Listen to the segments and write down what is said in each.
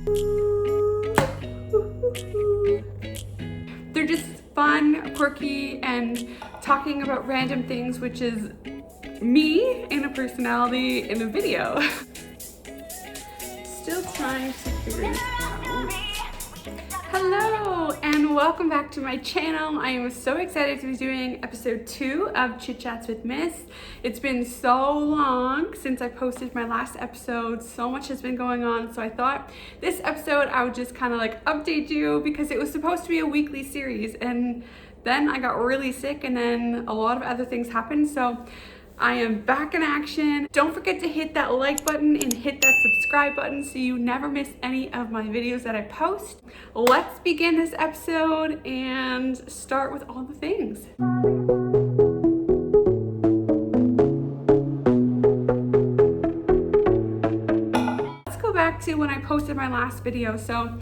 They're just fun, quirky, and talking about random things, which is me in a personality in a video. Still trying to figure this out. Hello and welcome back to my channel. I am so excited to be doing episode 2 of Chit Chats with Miss. It's been so long since I posted my last episode. So much has been going on, so I thought this episode I would just kind of like update you because it was supposed to be a weekly series, and then I got really sick and then a lot of other things happened. So I am back in action. Don't forget to hit that like button and hit that subscribe button so you never miss any of my videos that I post. Let's begin this episode and start with all the things. Let's go back to when I posted my last video. So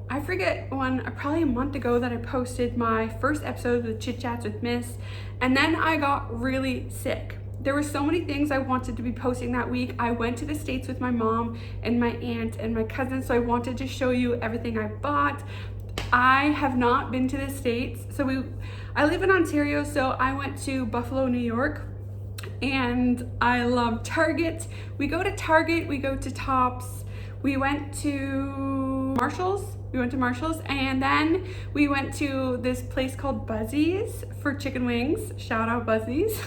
I forget when, probably a month ago, that I posted my first episode of Chit Chats with Miss, and then I got really sick. There were so many things I wanted to be posting that week. I went to the States with my mom and my aunt and my cousin, so I wanted to show you everything I bought. I have not been to the States. I live in Ontario, so I went to Buffalo, New York, and I love Target. We go to Target, we go to Tops, we went to Marshalls, and then we went to this place called Buzzy's for chicken wings. Shout out Buzzy's.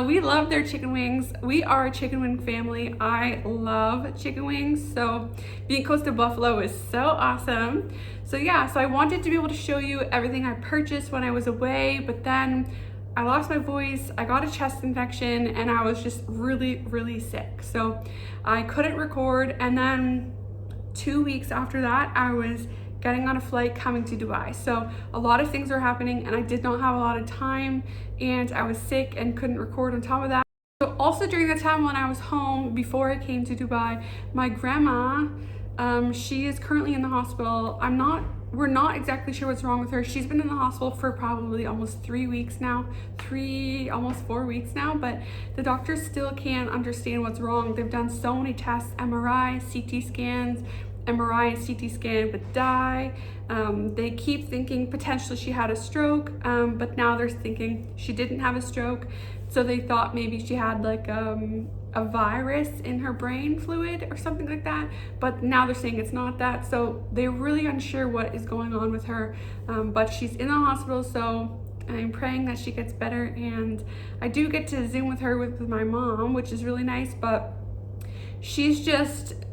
We love their chicken wings. We are a chicken wing family. I love chicken wings, so being close to Buffalo is so awesome. So yeah, so I wanted to be able to show you everything I purchased when I was away, but then I lost my voice, I got a chest infection, and I was just really sick. So I couldn't record, and then 2 weeks after that, I was getting on a flight coming to Dubai. So a lot of things were happening and I did not have a lot of time, and I was sick and couldn't record on top of that. So also during the time when I was home before I came to Dubai, my grandma, she is currently in the hospital. We're not exactly sure what's wrong with her. She's been in the hospital for probably almost 3 weeks now, almost 4 weeks now, but the doctors still can't understand what's wrong. They've done so many tests, MRI, CT scans, MRI and CT scan with dye. They keep thinking potentially she had a stroke, but now they're thinking she didn't have a stroke. So they thought maybe she had like a virus in her brain fluid or something like that, but now they're saying it's not that. So they're really unsure what is going on with her, but she's in the hospital, so I'm praying that she gets better. And I do get to Zoom with her with my mom, which is really nice, but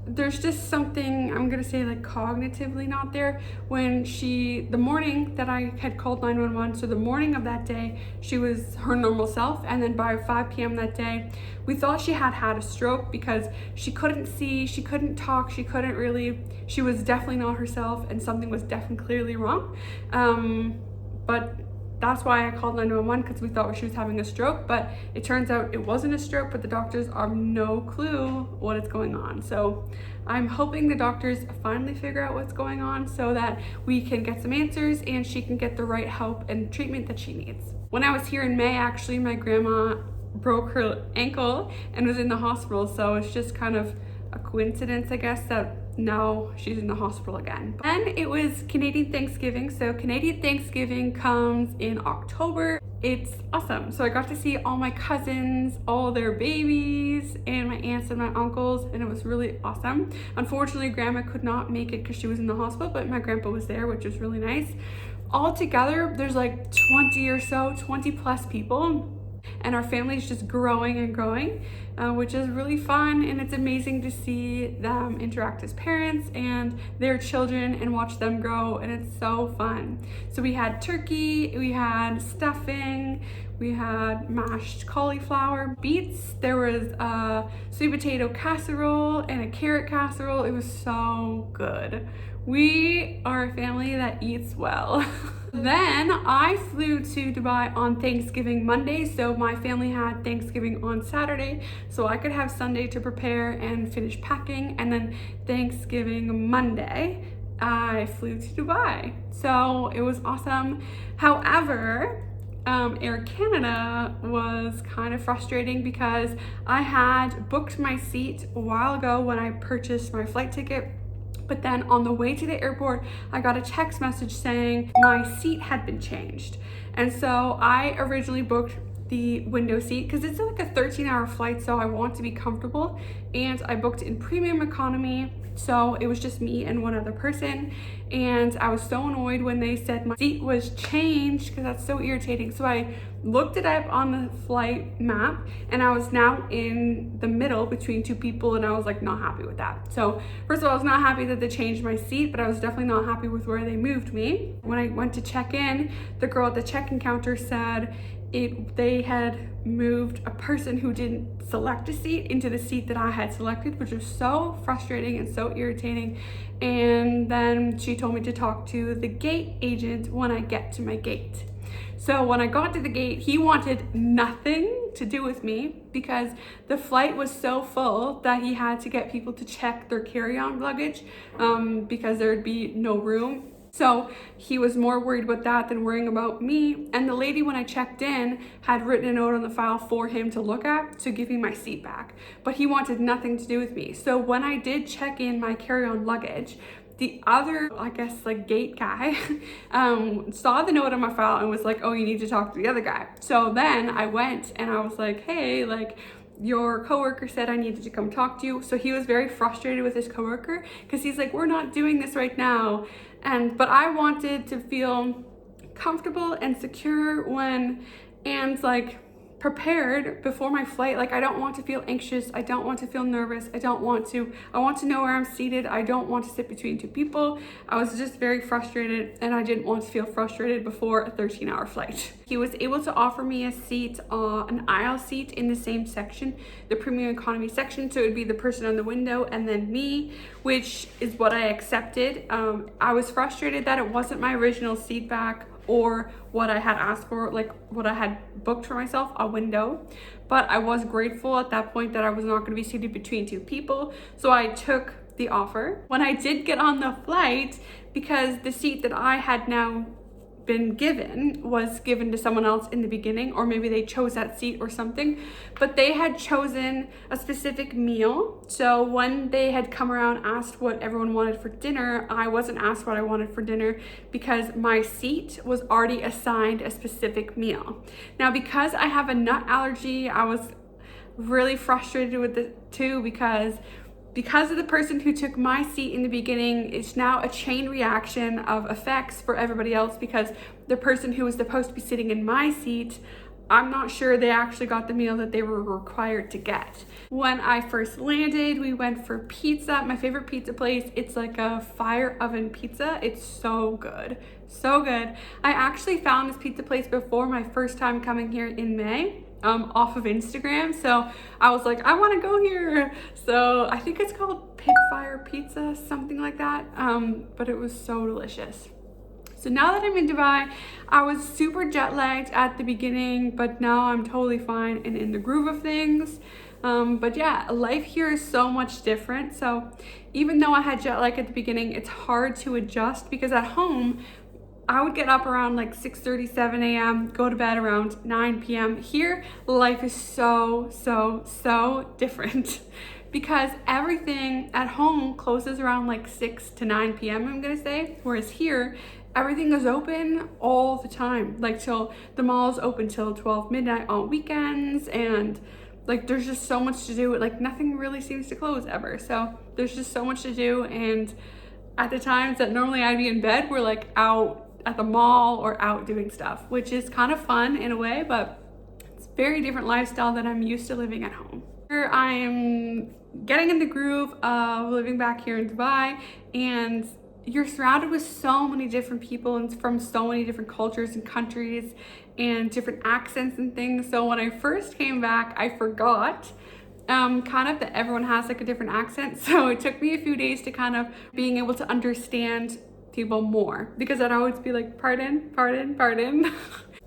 there's just something, I'm gonna say, like cognitively not there. When the morning that I had called 911, so the morning of that day, she was her normal self, and then by 5 p.m. that day, we thought she had a stroke because she couldn't see, she couldn't talk, she was definitely not herself, and something was definitely clearly wrong. But that's why I called 911, because we thought she was having a stroke, but it turns out it wasn't a stroke, but the doctors have no clue what is going on. So I'm hoping the doctors finally figure out what's going on so that we can get some answers and she can get the right help and treatment that she needs. When I was here in May, actually, my grandma broke her ankle and was in the hospital, so it's just kind of a coincidence, I guess, that now she's in the hospital again. Then it was Canadian Thanksgiving. So Canadian Thanksgiving comes in October. It's awesome. So I got to see all my cousins, all their babies, and my aunts and my uncles, and it was really awesome. Unfortunately, grandma could not make it because she was in the hospital, but my grandpa was there, which was really nice. All together, there's like 20 plus people, and our family is just growing and growing, which is really fun. And it's amazing to see them interact as parents and their children and watch them grow, and it's so fun. So we had turkey, we had stuffing, we had mashed cauliflower, beets, there was a sweet potato casserole and a carrot casserole. It was so good. We are a family that eats well. Then I flew to Dubai on Thanksgiving Monday, so my family had Thanksgiving on Saturday, so I could have Sunday to prepare and finish packing, and then Thanksgiving Monday, I flew to Dubai. So it was awesome. However, Air Canada was kind of frustrating because I had booked my seat a while ago when I purchased my flight ticket, But then on the way to the airport, I got a text message saying my seat had been changed. And so I originally booked the window seat because it's like a 13-hour flight, so I want to be comfortable. And I booked in premium economy, so it was just me and one other person. And I was so annoyed when they said my seat was changed because that's so irritating. So I looked it up on the flight map and I was now in the middle between two people, and I was like not happy with that. So first of all, I was not happy that they changed my seat, but I was definitely not happy with where they moved me. When I went to check in, the girl at the check-in counter said they had moved a person who didn't select a seat into the seat that I had selected, which was so frustrating and so irritating. And then she told me to talk to the gate agent when I get to my gate. So when I got to the gate, he wanted nothing to do with me because the flight was so full that he had to get people to check their carry-on luggage because there'd be no room. So he was more worried about that than worrying about me. And the lady, when I checked in, had written a note on the file for him to look at to give me my seat back. But he wanted nothing to do with me. So when I did check in my carry-on luggage, the other, I guess, like gate guy saw the note on my file and was like, oh, you need to talk to the other guy. So then I went and I was like, hey, like, your coworker said I needed to come talk to you. So he was very frustrated with his coworker because he's like, we're not doing this right now. But I wanted to feel comfortable and secure and like prepared before my flight. Like, I don't want to feel anxious. I don't want to feel nervous. I want to know where I'm seated. I don't want to sit between two people. I was just very frustrated, and I didn't want to feel frustrated before a 13-hour flight. He was able to offer me a seat, an aisle seat in the same section, the premium economy section. So it would be the person on the window and then me, which is what I accepted. I was frustrated that it wasn't my original seat back or what I had asked for, like what I had booked for myself, a window. But I was grateful at that point that I was not going to be seated between two people. So I took the offer. When I did get on the flight, because the seat that I had now been given was given to someone else in the beginning, or maybe they chose that seat or something, but they had chosen a specific meal. So when they had come around, asked what everyone wanted for dinner, I wasn't asked what I wanted for dinner because my seat was already assigned a specific meal. Now, because I have a nut allergy, I was really frustrated with it too, because of the person who took my seat in the beginning, it's now a chain reaction of effects for everybody else, because the person who was supposed to be sitting in my seat, I'm not sure they actually got the meal that they were required to get. When I first landed, we went for pizza, my favorite pizza place. It's like a fire oven pizza. It's so good, so good. I actually found this pizza place before my first time coming here in May. Off of Instagram, so I was like, I want to go here. So I think it's called Pitfire Pizza, something like that, but it was so delicious. So now that I'm in Dubai, I was super jet lagged at the beginning, but now I'm totally fine and in the groove of things. But yeah, life here is so much different. So even though I had jet lag at the beginning, it's hard to adjust, because at home I would get up around like 6:30, 7 a.m., go to bed around 9 p.m. Here, life is so different because everything at home closes around like 6 to 9 p.m., I'm gonna say. Whereas here, everything is open all the time. Like till the mall's open till 12 midnight on weekends, and like there's just so much to do. Like nothing really seems to close ever. So there's just so much to do, and at the times that normally I'd be in bed, we're like out at the mall or out doing stuff, which is kind of fun in a way, but it's a very different lifestyle than I'm used to living at home. Here I am getting in the groove of living back here in Dubai, and you're surrounded with so many different people and from so many different cultures and countries and different accents and things. So when I first came back, I forgot kind of that everyone has like a different accent. So it took me a few days to kind of being able to understand people more, because I'd always be like, pardon.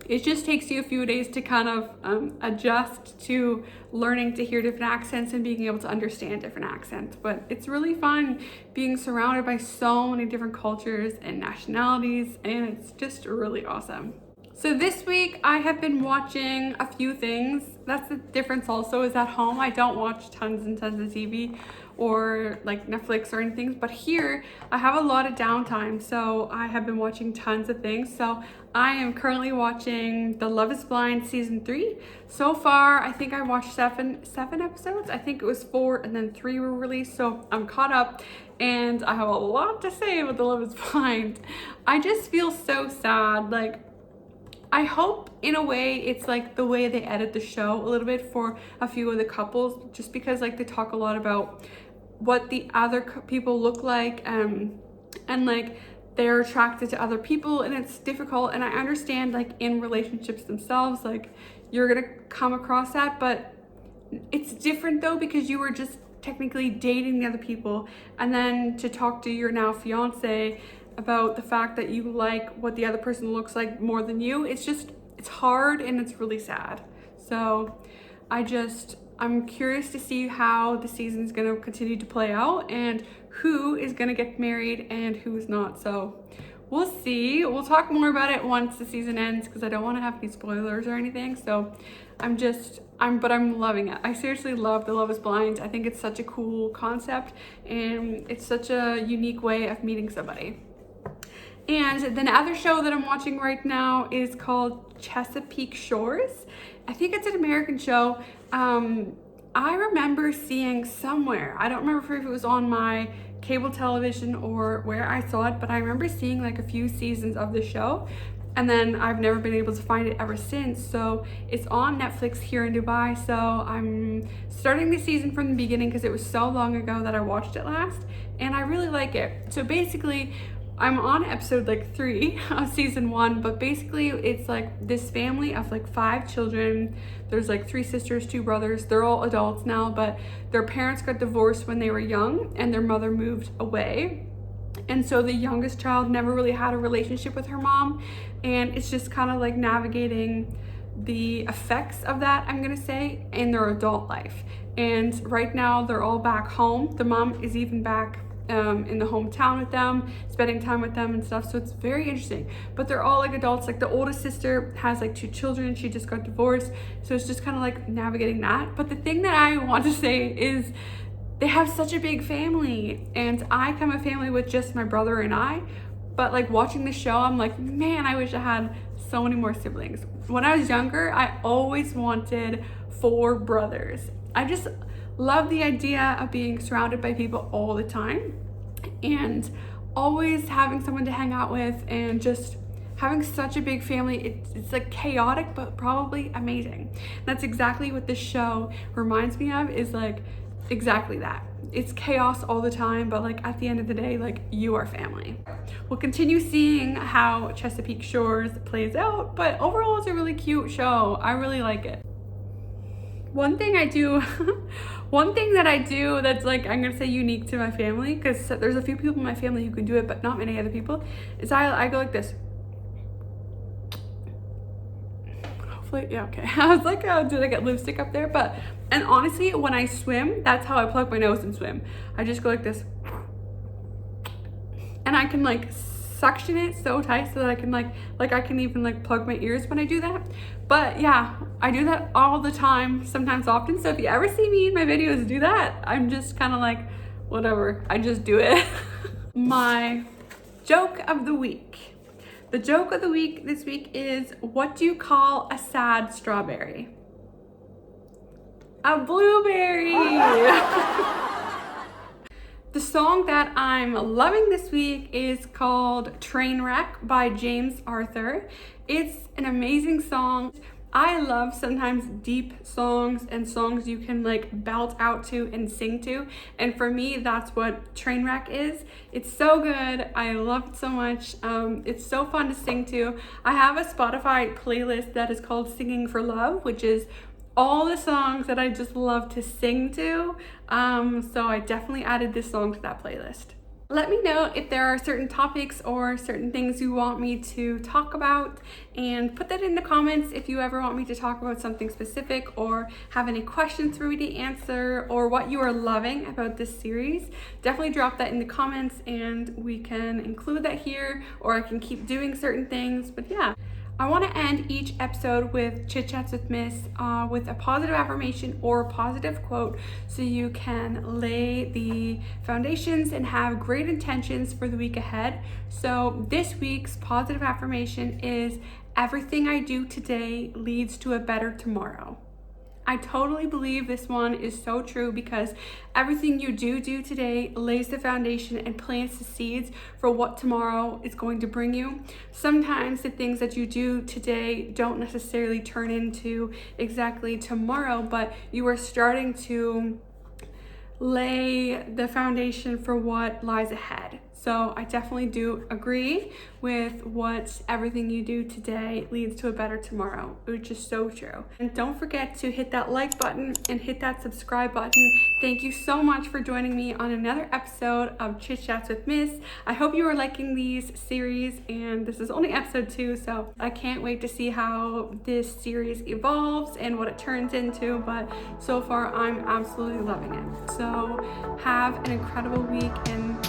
It just takes you a few days to kind of adjust to learning to hear different accents and being able to understand different accents. But it's really fun being surrounded by so many different cultures and nationalities, and it's just really awesome. So this week I have been watching a few things. That's the difference also, is at home I don't watch tons and tons of TV. or like Netflix or anything, but here I have a lot of downtime, so I have been watching tons of things. So I am currently watching The Love is Blind season 3. So far, I think I watched seven episodes. I think it was 4 and then 3 were released, so I'm caught up and I have a lot to say about The Love is Blind. I just feel so sad. Like, I hope in a way it's like the way they edit the show a little bit for a few of the couples, just because like they talk a lot about what the other people look like, and like they're attracted to other people, and it's difficult. And I understand like in relationships themselves, like you're gonna come across that, but it's different though, because you were just technically dating the other people, and then to talk to your now fiance about the fact that you like what the other person looks like more than you, it's hard and it's really sad. So I'm curious to see how the season's gonna continue to play out and who is gonna get married and who's not. So we'll see. We'll talk more about it once the season ends, because I don't want to have any spoilers or anything. So but I'm loving it. I seriously love The Love is Blind. I think it's such a cool concept, and it's such a unique way of meeting somebody. And the other show that I'm watching right now is called Chesapeake Shores. I think it's an American show. I remember seeing somewhere, I don't remember if it was on my cable television or where I saw it, but I remember seeing like a few seasons of the show, and then I've never been able to find it ever since. So it's on Netflix here in Dubai. So I'm starting the season from the beginning because it was so long ago that I watched it last, and I really like it. So basically, I'm on episode like 3 of season 1, but basically it's like this family of like 5 children. There's like 3 sisters, 2 brothers. They're all adults now, but their parents got divorced when they were young and their mother moved away. And so the youngest child never really had a relationship with her mom, and it's just kind of like navigating the effects of that, I'm gonna say, in their adult life. And right now they're all back home. The mom is even back in the hometown with them, spending time with them and stuff. So it's very interesting, but they're all like adults. Like the oldest sister has like 2 children. She just got divorced. So it's just kind of like navigating that. But the thing that I want to say is they have such a big family, and I come a family with just my brother and I, but like watching the show, I'm like, man, I wish I had so many more siblings. When I was younger, I always wanted 4 brothers. I just love the idea of being surrounded by people all the time and always having someone to hang out with, and just having such a big family. It's like chaotic, but probably amazing. That's exactly what this show reminds me of, is like exactly that. It's chaos all the time, but like at the end of the day, like you are family. We'll continue seeing how Chesapeake Shores plays out, but overall it's a really cute show. I really like it. One thing that I do that's like, I'm gonna say unique to my family, because there's a few people in my family who can do it, but not many other people, is I go like this. Hopefully, yeah, okay. I was like, oh, did I get lipstick up there? And honestly, when I swim, that's how I plug my nose and swim. I just go like this. And I can like suction it so tight so that I can like I can even like plug my ears when I do that. But yeah, I do that all the time, sometimes often. So if you ever see me in my videos do that, I'm just kind of like, whatever, I just do it. My joke of the week. The joke of the week this week is, what do you call a sad strawberry? A blueberry. The song that I'm loving this week is called Trainwreck by James Arthur. It's an amazing song. I love sometimes deep songs and songs you can like belt out to and sing to. And for me, that's what Trainwreck is. It's so good. I love it so much. It's so fun to sing to. I have a Spotify playlist that is called Singing for Love, which is all the songs that I just love to sing to. So I definitely added this song to that playlist. Let me know if there are certain topics or certain things you want me to talk about, and put that in the comments if you ever want me to talk about something specific or have any questions for me to answer, or what you are loving about this series. Definitely drop that in the comments and we can include that here, or I can keep doing certain things. But yeah, I want to end each episode with Chit Chats with Miss with a positive affirmation or a positive quote so you can lay the foundations and have great intentions for the week ahead. So this week's positive affirmation is, everything I do today leads to a better tomorrow. I totally believe this one is so true because everything you do today lays the foundation and plants the seeds for what tomorrow is going to bring you. Sometimes the things that you do today don't necessarily turn into exactly tomorrow, but you are starting to lay the foundation for what lies ahead. So I definitely do agree with what everything you do today leads to a better tomorrow, which is so true. And don't forget to hit that like button and hit that subscribe button. Thank you so much for joining me on another episode of Chit Chats with Miss. I hope you are liking these series, and this is only episode 2, so I can't wait to see how this series evolves and what it turns into, but so far I'm absolutely loving it. So have an incredible week, and